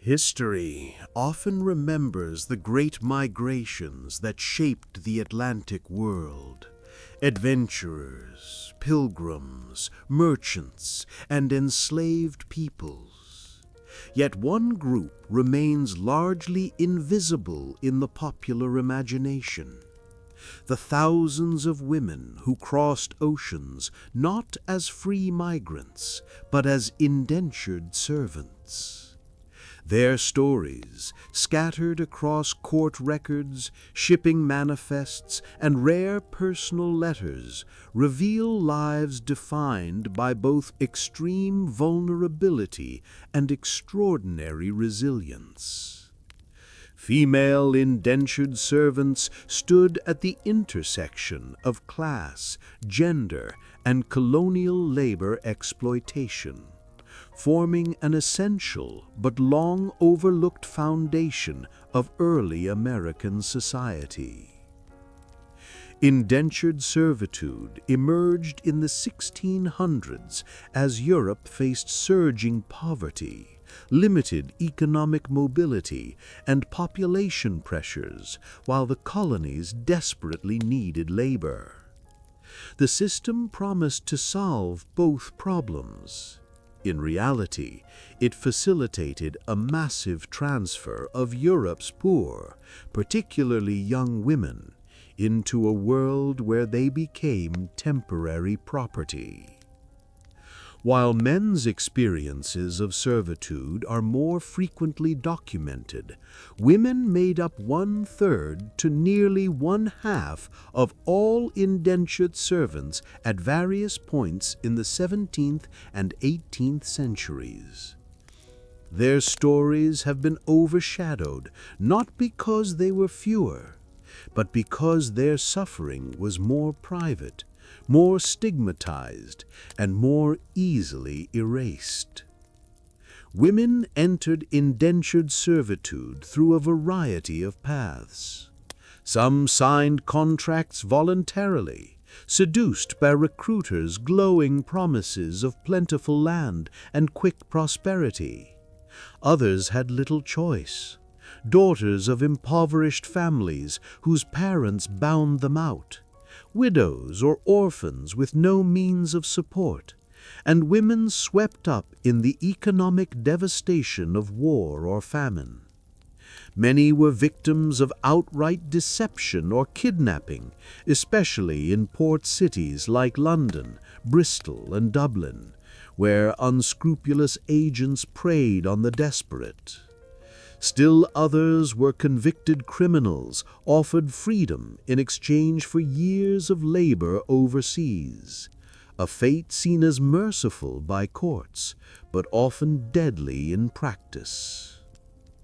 History often remembers the great migrations that shaped the Atlantic world. Adventurers, pilgrims, merchants, and enslaved peoples. Yet one group remains largely invisible in the popular imagination. The thousands of women who crossed oceans not as free migrants, but as indentured servants. Their stories, scattered across court records, shipping manifests, and rare personal letters, reveal lives defined by both extreme vulnerability and extraordinary resilience. Female indentured servants stood at the intersection of class, gender, and colonial labor exploitation, forming an essential but long overlooked foundation of early American society. Indentured servitude emerged in the 1600s as Europe faced surging poverty, limited economic mobility, and population pressures, while the colonies desperately needed labor. The system promised to solve both problems. In reality, it facilitated a massive transfer of Europe's poor, particularly young women, into a world where they became temporary property. While men's experiences of servitude are more frequently documented, women made up 1/3 to nearly 1/2 of all indentured servants at various points in the 17th and 18th centuries. Their stories have been overshadowed not because they were fewer, but because their suffering was more private, more stigmatized, and more easily erased. Women entered indentured servitude through a variety of paths. Some signed contracts voluntarily, seduced by recruiters' glowing promises of plentiful land and quick prosperity. Others had little choice. Daughters of impoverished families whose parents bound them out, widows or orphans with no means of support, and women swept up in the economic devastation of war or famine. Many were victims of outright deception or kidnapping, especially in port cities like London, Bristol, and Dublin, where unscrupulous agents preyed on the desperate. Still others were convicted criminals offered freedom in exchange for years of labor overseas, a fate seen as merciful by courts, but often deadly in practice.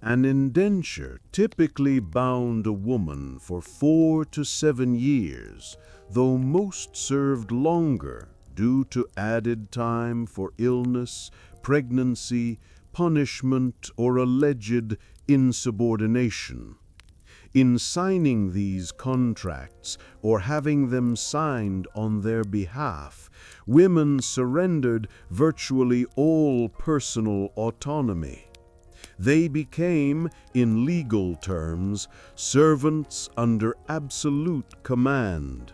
An indenture typically bound a woman for 4 to 7 years, though most served longer due to added time for illness, pregnancy, punishment, or alleged insubordination. In signing these contracts or having them signed on their behalf, women surrendered virtually all personal autonomy. They became, in legal terms, servants under absolute command,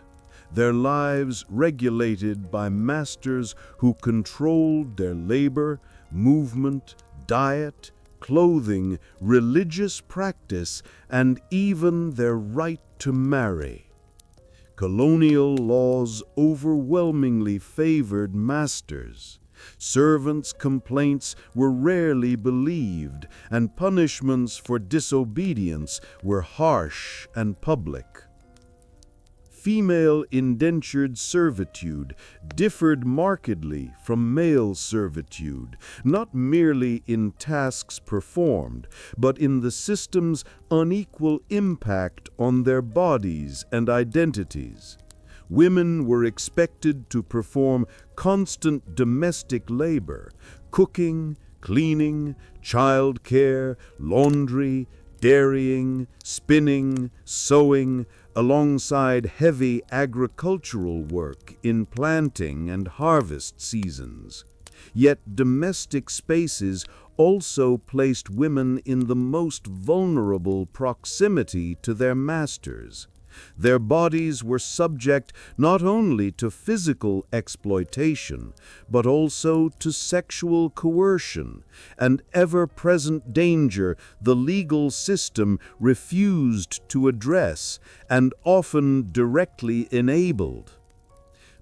their lives regulated by masters who controlled their labor, movement, diet, clothing, religious practice, and even their right to marry. Colonial laws overwhelmingly favored masters. Servants' complaints were rarely believed, and punishments for disobedience were harsh and public. Female indentured servitude differed markedly from male servitude, not merely in tasks performed, but in the system's unequal impact on their bodies and identities. Women were expected to perform constant domestic labor, cooking, cleaning, child care, laundry, dairying, spinning, sewing, alongside heavy agricultural work in planting and harvest seasons. Yet domestic spaces also placed women in the most vulnerable proximity to their masters. Their bodies were subject not only to physical exploitation, but also to sexual coercion, and ever-present danger the legal system refused to address and often directly enabled.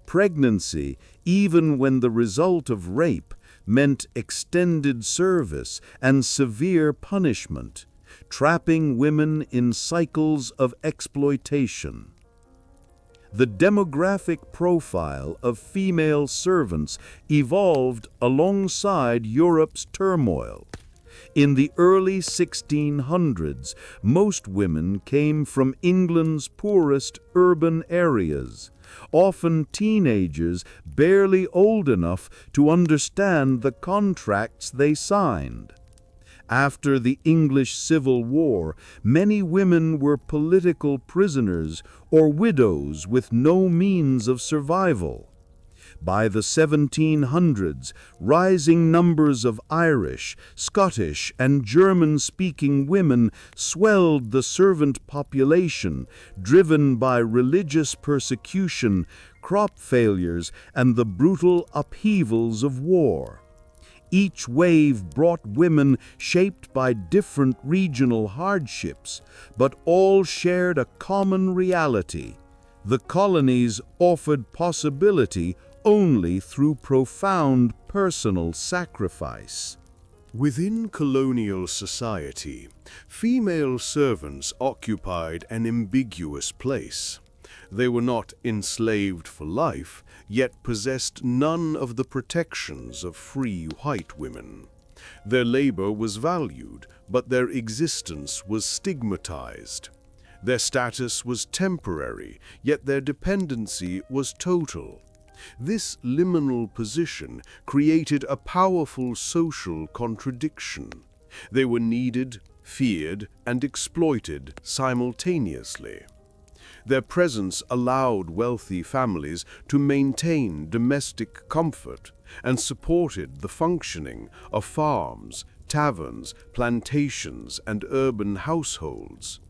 Pregnancy, even when the result of rape, meant extended service and severe punishment, trapping women in cycles of exploitation. The demographic profile of female servants evolved alongside Europe's turmoil. In the early 1600s, most women came from England's poorest urban areas, often teenagers barely old enough to understand the contracts they signed. After the English Civil War, many women were political prisoners or widows with no means of survival. By the 1700s, rising numbers of Irish, Scottish, and German-speaking women swelled the servant population, driven by religious persecution, crop failures, and the brutal upheavals of war. Each wave brought women shaped by different regional hardships, but all shared a common reality. The colonies offered possibility only through profound personal sacrifice. Within colonial society, female servants occupied an ambiguous place. They were not enslaved for life, yet possessed none of the protections of free white women. Their labor was valued, but their existence was stigmatized. Their status was temporary, yet their dependency was total. This liminal position created a powerful social contradiction. They were needed, feared, and exploited simultaneously. Their presence allowed wealthy families to maintain domestic comfort and supported the functioning of farms, taverns, plantations, and urban households.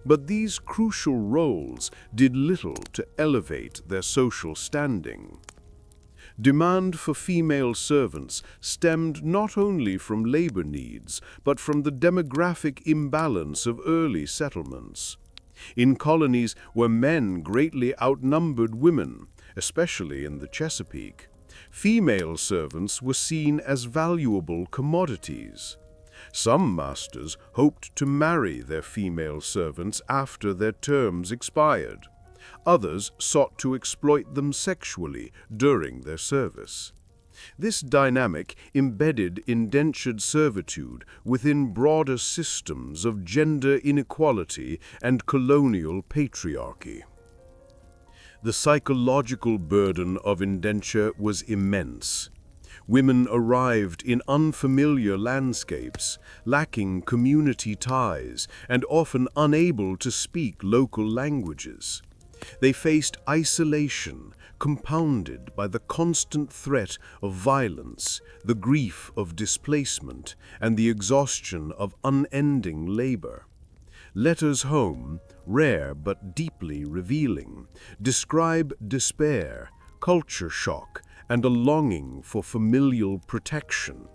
But these crucial roles did little to elevate their social standing. Demand for female servants stemmed not only from labor needs, but from the demographic imbalance of early settlements. In colonies where men greatly outnumbered women, especially in the Chesapeake, female servants were seen as valuable commodities. Some masters hoped to marry their female servants after their terms expired. Others sought to exploit them sexually during their service. This dynamic embedded indentured servitude within broader systems of gender inequality and colonial patriarchy. The psychological burden of indenture was immense. Women arrived in unfamiliar landscapes, lacking community ties, and often unable to speak local languages. They faced isolation, compounded by the constant threat of violence, the grief of displacement, and the exhaustion of unending labor. Letters home, rare but deeply revealing, describe despair, culture shock, and a longing for familial protection.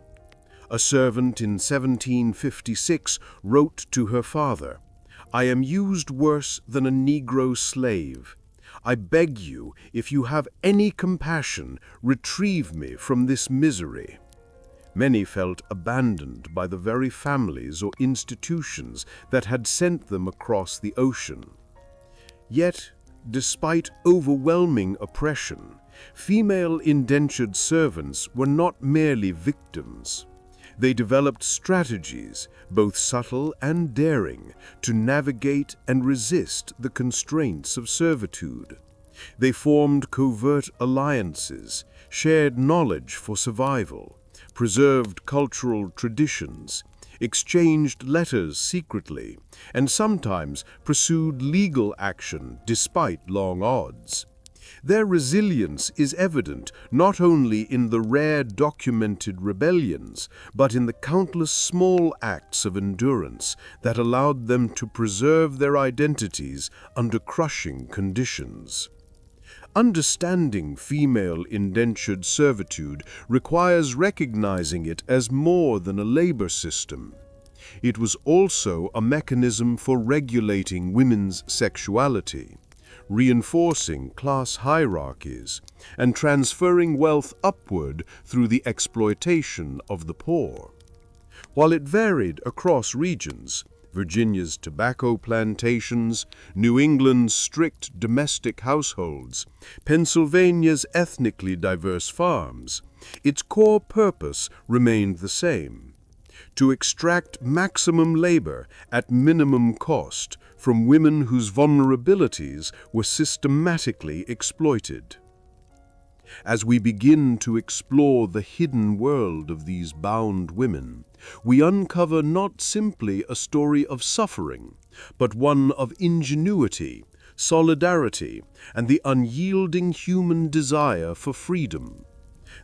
A servant in 1756 wrote to her father, "I am used worse than a Negro slave. I beg you, if you have any compassion, retrieve me from this misery." Many felt abandoned by the very families or institutions that had sent them across the ocean. Yet, despite overwhelming oppression, female indentured servants were not merely victims. They developed strategies, both subtle and daring, to navigate and resist the constraints of servitude. They formed covert alliances, shared knowledge for survival, preserved cultural traditions, exchanged letters secretly, and sometimes pursued legal action despite long odds. Their resilience is evident not only in the rare documented rebellions, but in the countless small acts of endurance that allowed them to preserve their identities under crushing conditions. Understanding female indentured servitude requires recognizing it as more than a labor system. It was also a mechanism for regulating women's sexuality, reinforcing class hierarchies, and transferring wealth upward through the exploitation of the poor. While it varied across regions, Virginia's tobacco plantations, New England's strict domestic households, Pennsylvania's ethnically diverse farms, its core purpose remained the same: to extract maximum labor at minimum cost from women whose vulnerabilities were systematically exploited. As we begin to explore the hidden world of these bound women, we uncover not simply a story of suffering, but one of ingenuity, solidarity, and the unyielding human desire for freedom.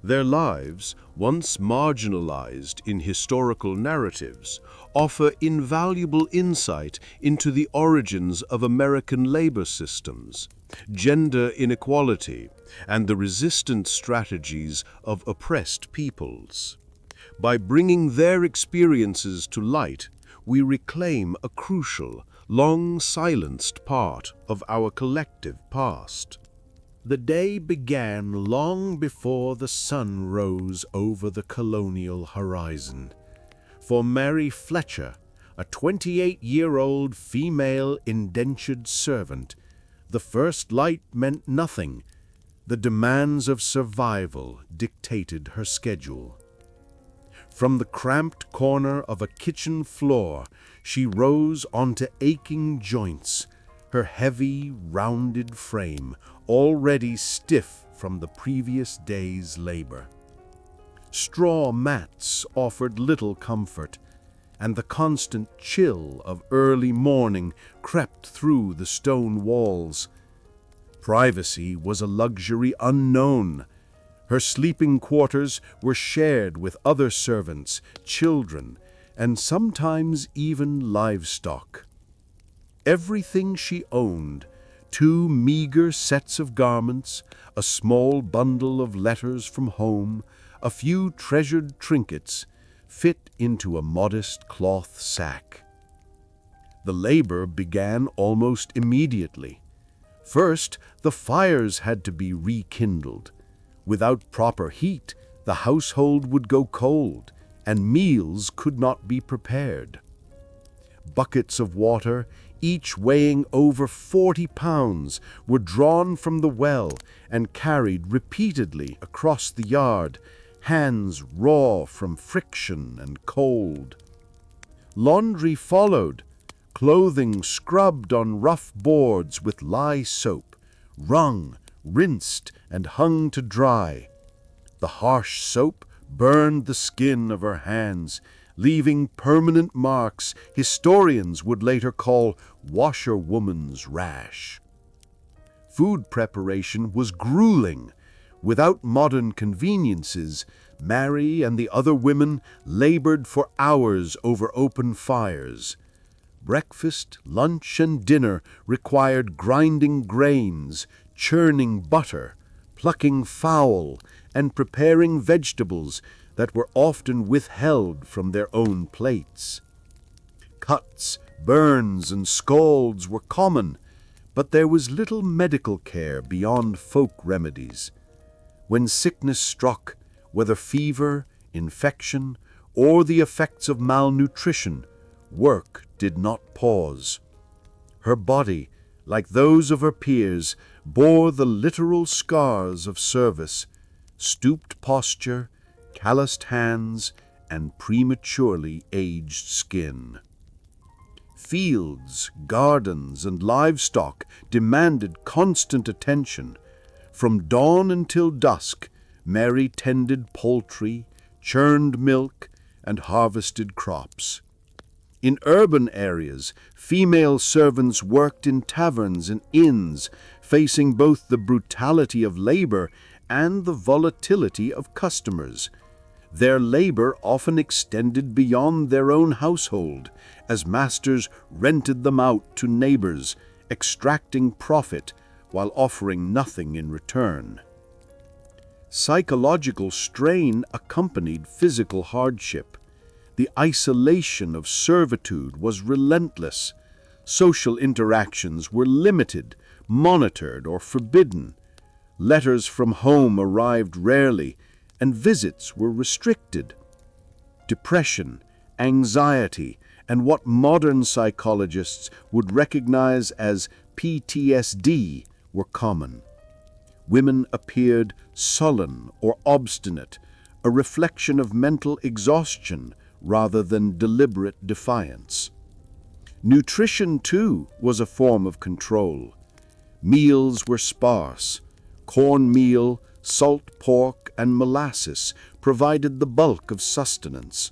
Their lives, once marginalized in historical narratives, offer invaluable insight into the origins of American labor systems, gender inequality, and the resistance strategies of oppressed peoples. By bringing their experiences to light, we reclaim a crucial, long-silenced part of our collective past. The day began long before the sun rose over the colonial horizon. For Mary Fletcher, a 28-year-old female indentured servant, the first light meant nothing. The demands of survival dictated her schedule. From the cramped corner of a kitchen floor, she rose onto aching joints, her heavy, rounded frame already stiff from the previous day's labor. Straw mats offered little comfort, and the constant chill of early morning crept through the stone walls. Privacy was a luxury unknown. Her sleeping quarters were shared with other servants, children, and sometimes even livestock. Everything she owned, 2 meager sets of garments, a small bundle of letters from home, a few treasured trinkets, fit into a modest cloth sack. The labor began almost immediately. First, the fires had to be rekindled. Without proper heat, the household would go cold, and meals could not be prepared. Buckets of water, each weighing over 40 pounds, were drawn from the well and carried repeatedly across the yard, hands raw from friction and cold. Laundry followed, clothing scrubbed on rough boards with lye soap, wrung, rinsed, and hung to dry. The harsh soap burned the skin of her hands, leaving permanent marks historians would later call washerwoman's rash. Food preparation was grueling. Without modern conveniences, Mary and the other women labored for hours over open fires. Breakfast, lunch, and dinner required grinding grains, churning butter, plucking fowl, and preparing vegetables that were often withheld from their own plates. Cuts, burns, and scalds were common, but there was little medical care beyond folk remedies. When sickness struck, whether fever, infection, or the effects of malnutrition, work did not pause. Her body, like those of her peers, bore the literal scars of service: stooped posture, calloused hands, and prematurely aged skin. Fields, gardens, and livestock demanded constant attention. From dawn until dusk, Mary tended poultry, churned milk, and harvested crops. In urban areas, female servants worked in taverns and inns, facing both the brutality of labor and the volatility of customers. Their labor often extended beyond their own household, as masters rented them out to neighbors, extracting profit while offering nothing in return. Psychological strain accompanied physical hardship. The isolation of servitude was relentless. Social interactions were limited, monitored, or forbidden. Letters from home arrived rarely, and visits were restricted. Depression, anxiety, and what modern psychologists would recognize as PTSD were common. Women appeared sullen or obstinate, a reflection of mental exhaustion rather than deliberate defiance. Nutrition, too, was a form of control. Meals were sparse. Cornmeal, salt pork, and molasses provided the bulk of sustenance,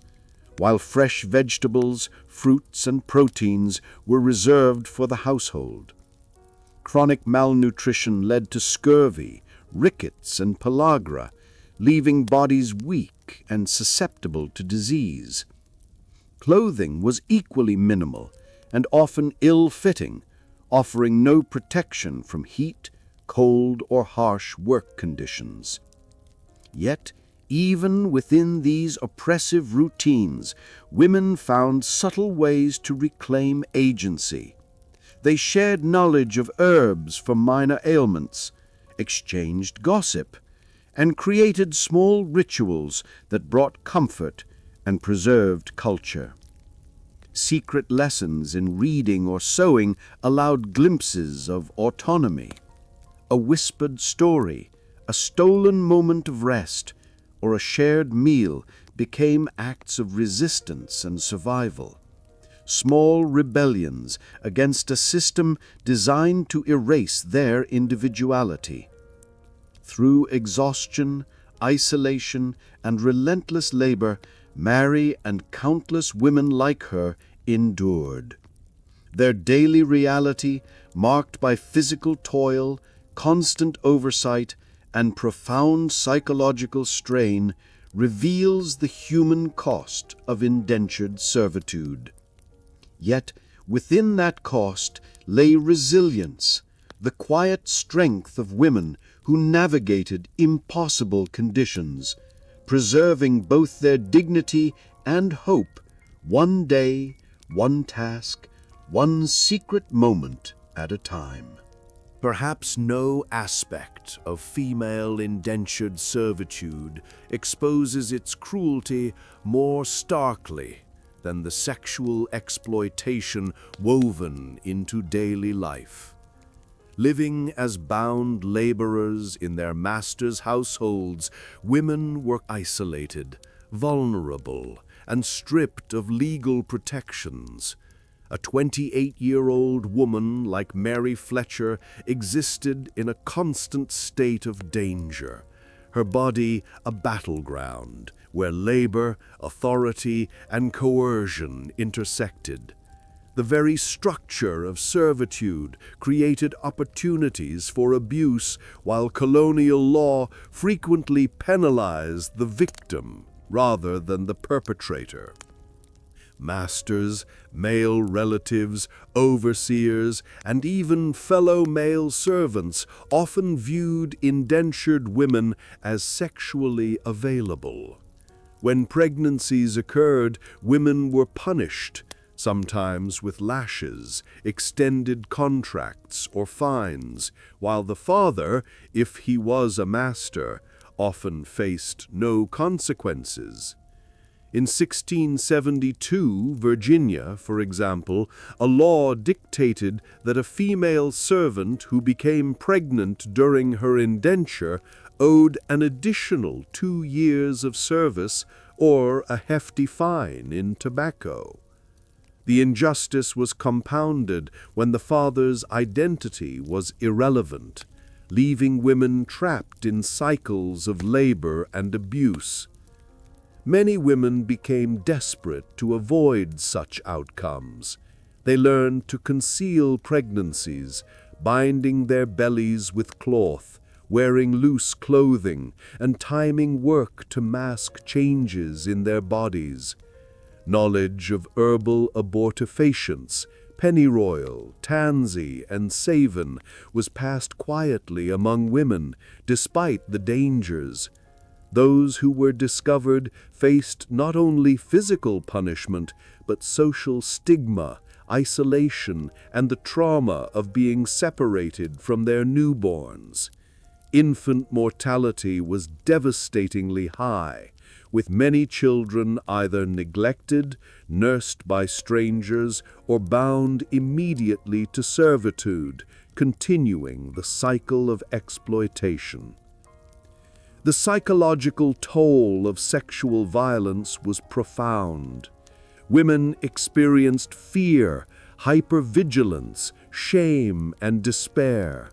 while fresh vegetables, fruits, and proteins were reserved for the household. Chronic malnutrition led to scurvy, rickets, and pellagra, leaving bodies weak and susceptible to disease. Clothing was equally minimal and often ill-fitting, offering no protection from heat, cold, or harsh work conditions. Yet, even within these oppressive routines, women found subtle ways to reclaim agency. They shared knowledge of herbs for minor ailments, exchanged gossip, and created small rituals that brought comfort and preserved culture. Secret lessons in reading or sewing allowed glimpses of autonomy. A whispered story, a stolen moment of rest, or a shared meal became acts of resistance and survival. Small rebellions against a system designed to erase their individuality. Through exhaustion, isolation, and relentless labor, Mary and countless women like her endured. Their daily reality, marked by physical toil, constant oversight, and profound psychological strain, reveals the human cost of indentured servitude. Yet within that cost lay resilience, the quiet strength of women who navigated impossible conditions, preserving both their dignity and hope, one day, one task, one secret moment at a time. Perhaps no aspect of female indentured servitude exposes its cruelty more starkly than the sexual exploitation woven into daily life. Living as bound laborers in their masters' households, women were isolated, vulnerable, and stripped of legal protections. A 28-year-old woman like Mary Fletcher existed in a constant state of danger, her body a battleground where labor, authority, and coercion intersected. The very structure of servitude created opportunities for abuse, while colonial law frequently penalized the victim rather than the perpetrator. Masters, male relatives, overseers, and even fellow male servants often viewed indentured women as sexually available. When pregnancies occurred, women were punished, sometimes with lashes, extended contracts, or fines, while the father, if he was a master, often faced no consequences. In 1672, Virginia, for example, a law dictated that a female servant who became pregnant during her indenture owed an additional 2 years of service or a hefty fine in tobacco. The injustice was compounded when the father's identity was irrelevant, leaving women trapped in cycles of labor and abuse. Many women became desperate to avoid such outcomes. They learned to conceal pregnancies, binding their bellies with cloth, wearing loose clothing, and timing work to mask changes in their bodies. Knowledge of herbal abortifacients, pennyroyal, tansy, and savin was passed quietly among women, despite the dangers. Those who were discovered faced not only physical punishment, but social stigma, isolation, and the trauma of being separated from their newborns. Infant mortality was devastatingly high, with many children either neglected, nursed by strangers, or bound immediately to servitude, continuing the cycle of exploitation. The psychological toll of sexual violence was profound. Women experienced fear, hypervigilance, shame, and despair.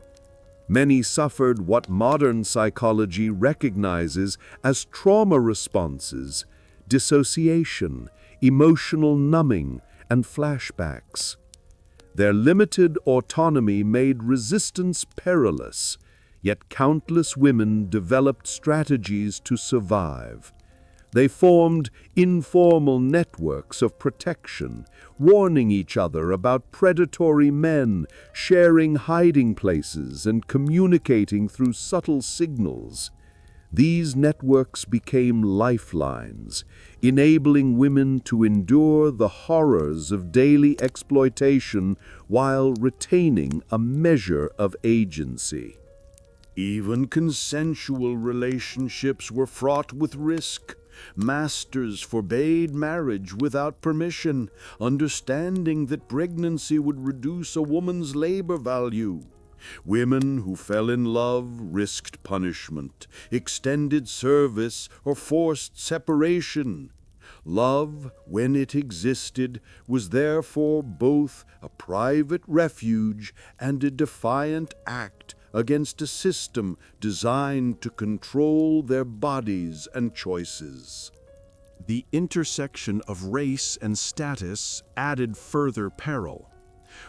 Many suffered what modern psychology recognizes as trauma responses, dissociation, emotional numbing, and flashbacks. Their limited autonomy made resistance perilous, yet countless women developed strategies to survive. They formed informal networks of protection, warning each other about predatory men, sharing hiding places, and communicating through subtle signals. These networks became lifelines, enabling women to endure the horrors of daily exploitation while retaining a measure of agency. Even consensual relationships were fraught with risk. Masters forbade marriage without permission, understanding that pregnancy would reduce a woman's labor value. Women who fell in love risked punishment, extended service, or forced separation. Love, when it existed, was therefore both a private refuge and a defiant act against a system designed to control their bodies and choices. The intersection of race and status added further peril.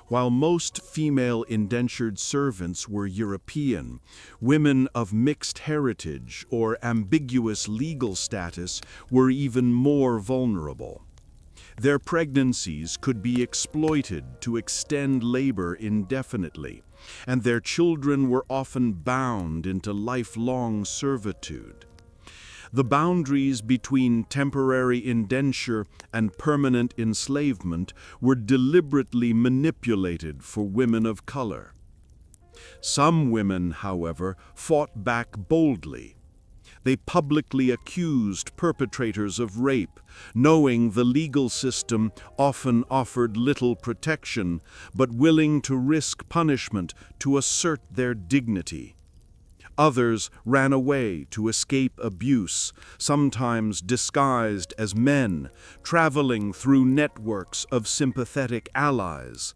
While most female indentured servants were European, women of mixed heritage or ambiguous legal status were even more vulnerable. Their pregnancies could be exploited to extend labor indefinitely, and their children were often bound into lifelong servitude. The boundaries between temporary indenture and permanent enslavement were deliberately manipulated for women of color. Some women, however, fought back boldly. They publicly accused perpetrators of rape, knowing the legal system often offered little protection, but willing to risk punishment to assert their dignity. Others ran away to escape abuse, sometimes disguised as men, traveling through networks of sympathetic allies.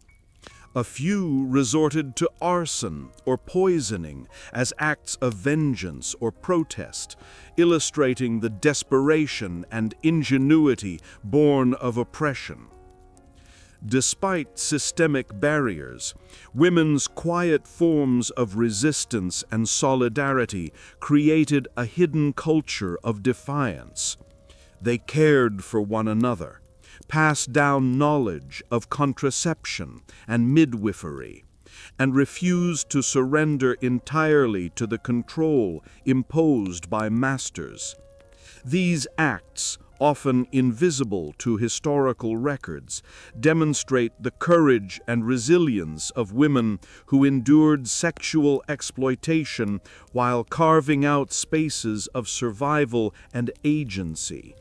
A few resorted to arson or poisoning as acts of vengeance or protest, illustrating the desperation and ingenuity born of oppression. Despite systemic barriers, women's quiet forms of resistance and solidarity created a hidden culture of defiance. They cared for one another, passed down knowledge of contraception and midwifery, and refused to surrender entirely to the control imposed by masters. These acts, often invisible to historical records, demonstrate the courage and resilience of women who endured sexual exploitation while carving out spaces of survival and agency.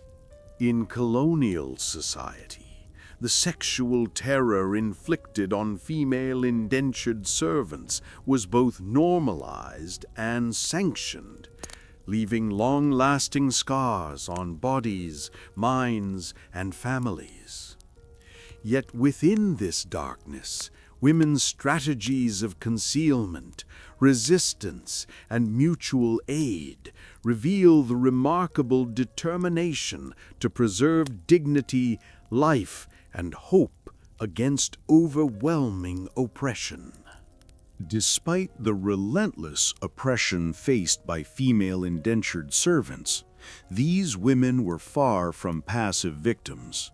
In colonial society, the sexual terror inflicted on female indentured servants was both normalized and sanctioned, leaving long-lasting scars on bodies, minds, and families. Yet within this darkness, Women's strategies of concealment, resistance, and mutual aid reveal the remarkable determination to preserve dignity, life, and hope against overwhelming oppression. Despite the relentless oppression faced by female indentured servants, these women were far from passive victims.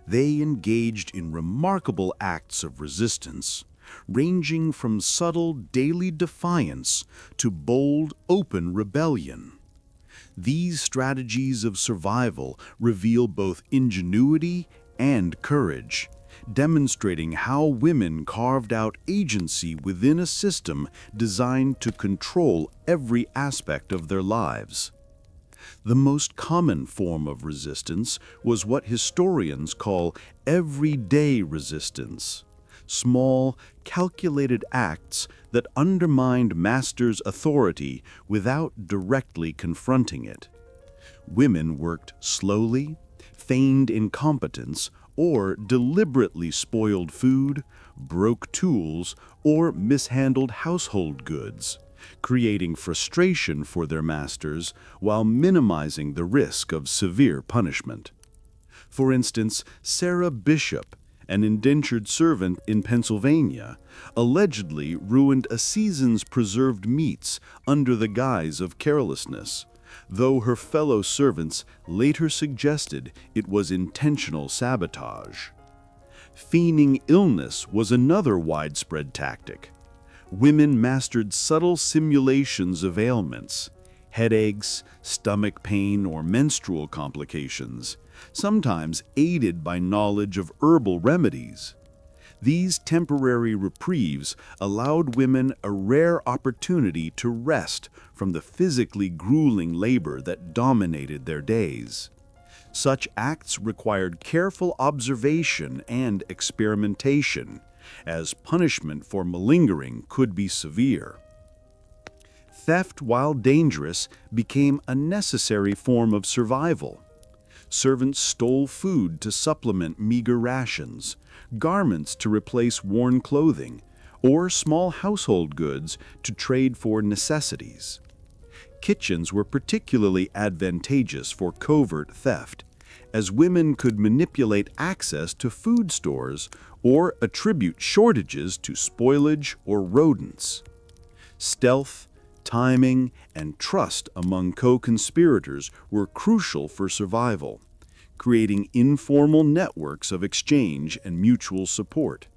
They engaged in remarkable acts of resistance, ranging from subtle daily defiance to bold, open rebellion. These strategies of survival reveal both ingenuity and courage, demonstrating how women carved out agency within a system designed to control every aspect of their lives. The most common form of resistance was what historians call everyday resistance, small, calculated acts that undermined masters' authority without directly confronting it. Women worked slowly, feigned incompetence, or deliberately spoiled food, broke tools, or mishandled household goods, creating frustration for their masters while minimizing the risk of severe punishment. For instance, Sarah Bishop, an indentured servant in Pennsylvania, allegedly ruined a season's preserved meats under the guise of carelessness, though her fellow servants later suggested it was intentional sabotage. Feigning illness was another widespread tactic. Women mastered subtle simulations of ailments, headaches, stomach pain, or menstrual complications, sometimes aided by knowledge of herbal remedies. These temporary reprieves allowed women a rare opportunity to rest from the physically grueling labor that dominated their days. Such acts required careful observation and experimentation, as punishment for malingering could be severe. Theft, while dangerous, became a necessary form of survival. Servants stole food to supplement meager rations, garments to replace worn clothing, or small household goods to trade for necessities. Kitchens were particularly advantageous for covert theft, as women could manipulate access to food stores or attribute shortages to spoilage or rodents. Stealth, timing, and trust among co-conspirators were crucial for survival, creating informal networks of exchange and mutual support.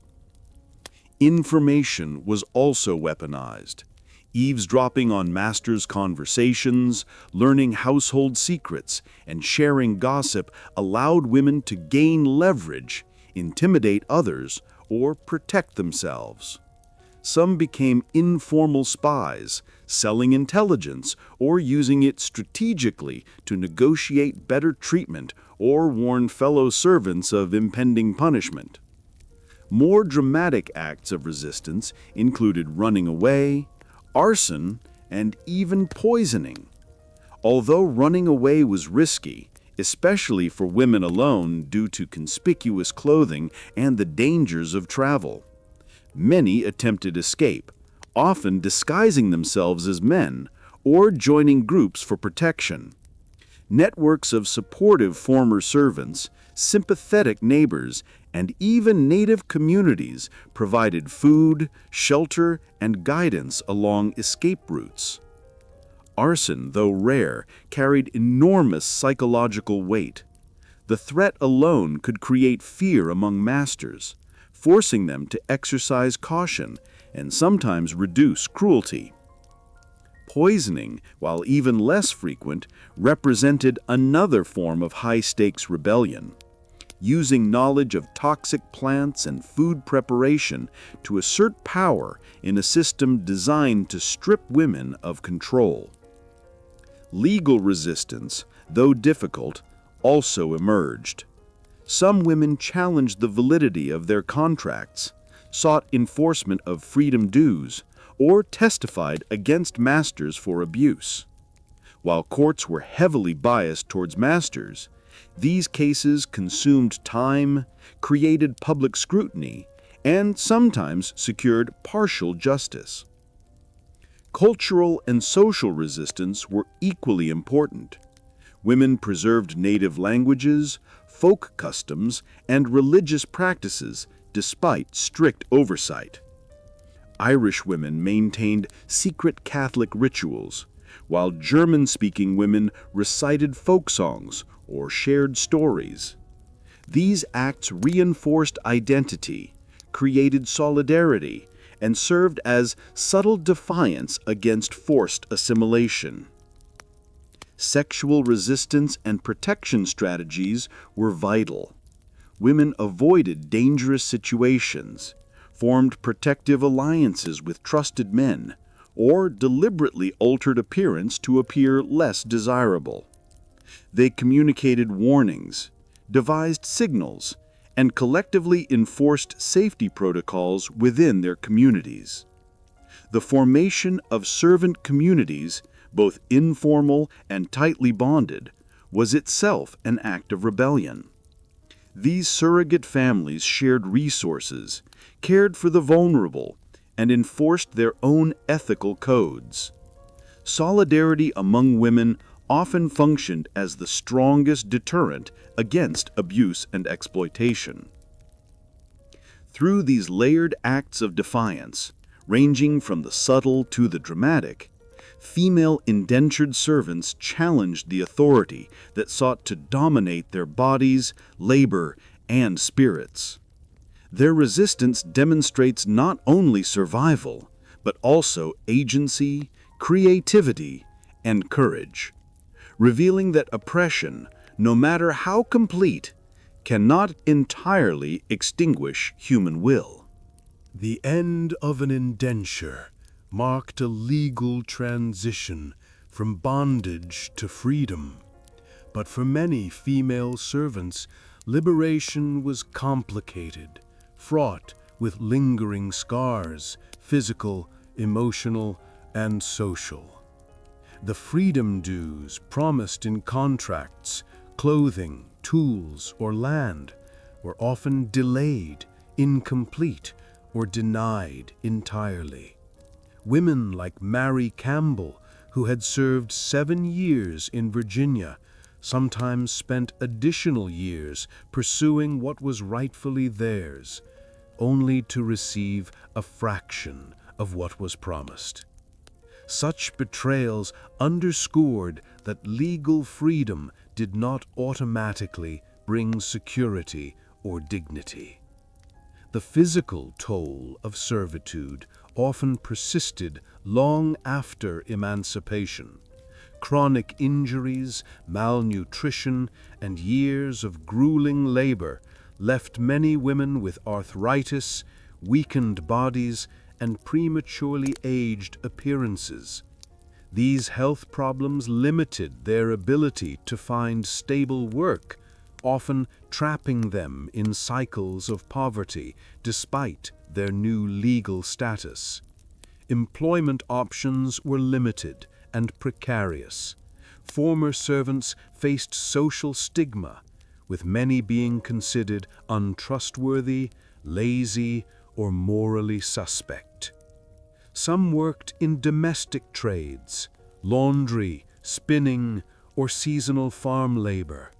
Information was also weaponized. Eavesdropping on masters' conversations, learning household secrets, and sharing gossip allowed women to gain leverage, intimidate others, or protect themselves. Some became informal spies, selling intelligence or using it strategically to negotiate better treatment or warn fellow servants of impending punishment. More dramatic acts of resistance included running away, arson, and even poisoning. Although running away was risky, especially for women alone due to conspicuous clothing and the dangers of travel, many attempted escape, often disguising themselves as men or joining groups for protection. Networks of supportive former servants, sympathetic neighbors, and even native communities provided food, shelter, and guidance along escape routes. Arson, though rare, carried enormous psychological weight. The threat alone could create fear among masters, forcing them to exercise caution and sometimes reduce cruelty. Poisoning, while even less frequent, represented another form of high-stakes rebellion, using knowledge of toxic plants and food preparation to assert power in a system designed to strip women of control. Legal resistance, though difficult, also emerged. Some women challenged the validity of their contracts, sought enforcement of freedom dues, or testified against masters for abuse. While courts were heavily biased towards masters, these cases consumed time, created public scrutiny, and sometimes secured partial justice. Cultural and social resistance were equally important. Women preserved native languages, folk customs, and religious practices despite strict oversight. Irish women maintained secret Catholic rituals, while German-speaking women recited folk songs or shared stories. These acts reinforced identity, created solidarity, and served as subtle defiance against forced assimilation. Sexual resistance and protection strategies were vital. Women avoided dangerous situations, formed protective alliances with trusted men, or deliberately altered appearance to appear less desirable. They communicated warnings, devised signals, and collectively enforced safety protocols within their communities. The formation of servant communities, both informal and tightly bonded, was itself an act of rebellion. These surrogate families shared resources, cared for the vulnerable, and enforced their own ethical codes. Solidarity among women often functioned as the strongest deterrent against abuse and exploitation. Through these layered acts of defiance, ranging from the subtle to the dramatic, female indentured servants challenged the authority that sought to dominate their bodies, labor, and spirits. Their resistance demonstrates not only survival, but also agency, creativity, and courage, revealing that oppression, no matter how complete, cannot entirely extinguish human will. The end of an indenture marked a legal transition from bondage to freedom. But for many female servants, liberation was complicated, fraught with lingering scars, physical, emotional, and social. The freedom dues promised in contracts, clothing, tools, or land were often delayed, incomplete, or denied entirely. Women like Mary Campbell, who had served 7 years in Virginia, sometimes spent additional years pursuing what was rightfully theirs, only to receive a fraction of what was promised. Such betrayals underscored that legal freedom did not automatically bring security or dignity. The physical toll of servitude often persisted long after emancipation. Chronic injuries, malnutrition, and years of grueling labor left many women with arthritis, weakened bodies, and prematurely aged appearances. These health problems limited their ability to find stable work, often trapping them in cycles of poverty despite their new legal status. Employment options were limited and precarious. Former servants faced social stigma, with many being considered untrustworthy, lazy, or morally suspect. Some worked in domestic trades, laundry, spinning, or seasonal farm labor,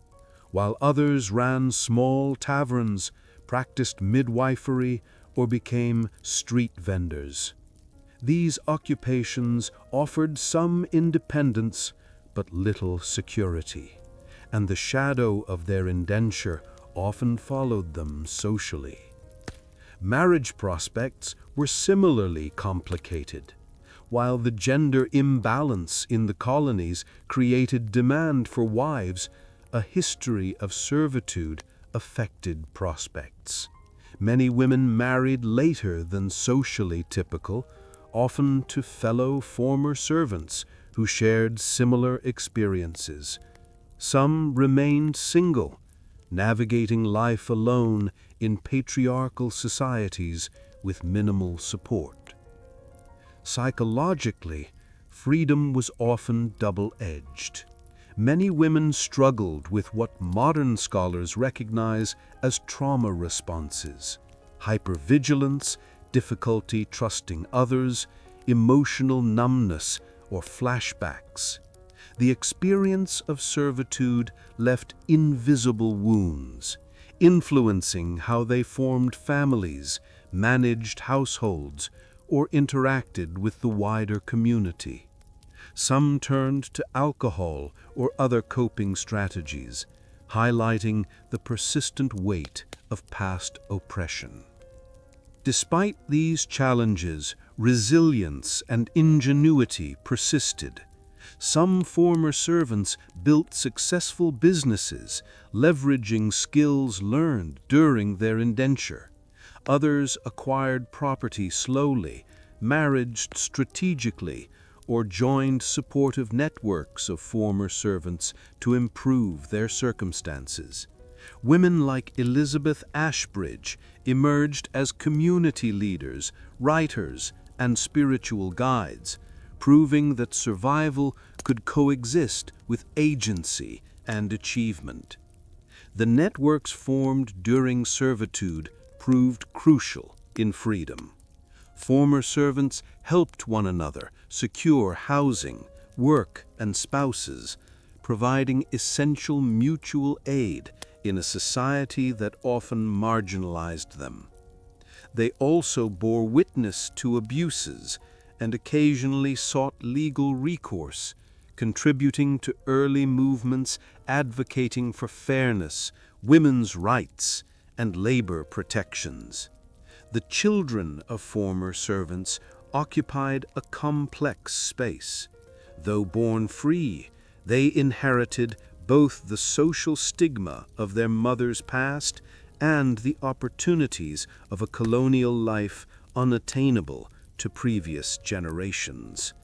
while others ran small taverns, practiced midwifery, or became street vendors. These occupations offered some independence but little security, and the shadow of their indenture often followed them socially. Marriage prospects were similarly complicated. While the gender imbalance in the colonies created demand for wives, a history of servitude affected prospects. Many women married later than socially typical, often to fellow former servants who shared similar experiences. Some remained single, navigating life alone in patriarchal societies with minimal support. Psychologically, freedom was often double-edged. Many women struggled with what modern scholars recognize as trauma responses. hypervigilance, difficulty trusting others, emotional numbness, or flashbacks. The experience of servitude left invisible wounds, influencing how they formed families, managed households, or interacted with the wider community. Some turned to alcohol or other coping strategies, highlighting the persistent weight of past oppression. Despite these challenges, resilience and ingenuity persisted. Some former servants built successful businesses, leveraging skills learned during their indenture. Others acquired property slowly, married strategically, or joined supportive networks of former servants to improve their circumstances. Women like Elizabeth Ashbridge emerged as community leaders, writers, and spiritual guides, proving that survival could coexist with agency and achievement. The networks formed during servitude proved crucial in freedom. Former servants helped one another secure housing, work, and spouses, providing essential mutual aid in a society that often marginalized them. They also bore witness to abuses and occasionally sought legal recourse, contributing to early movements advocating for fairness, women's rights, and labor protections. The children of former servants occupied a complex space. Though born free, they inherited both the social stigma of their mother's past and the opportunities of a colonial life unattainable to previous generations.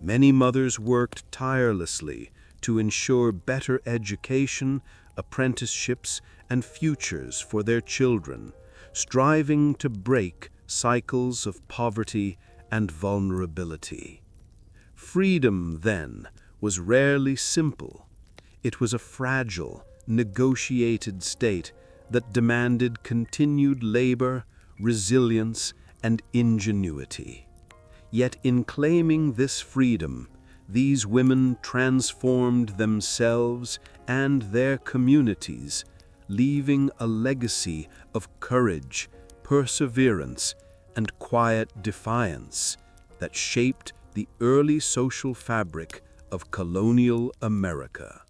Many mothers worked tirelessly to ensure better education, apprenticeships, and futures for their children, striving to break cycles of poverty and vulnerability. Freedom, then, was rarely simple. It was a fragile, negotiated state that demanded continued labor, resilience, and ingenuity. Yet in claiming this freedom, these women transformed themselves and their communities, leaving a legacy of courage, perseverance, and quiet defiance that shaped the early social fabric of colonial America.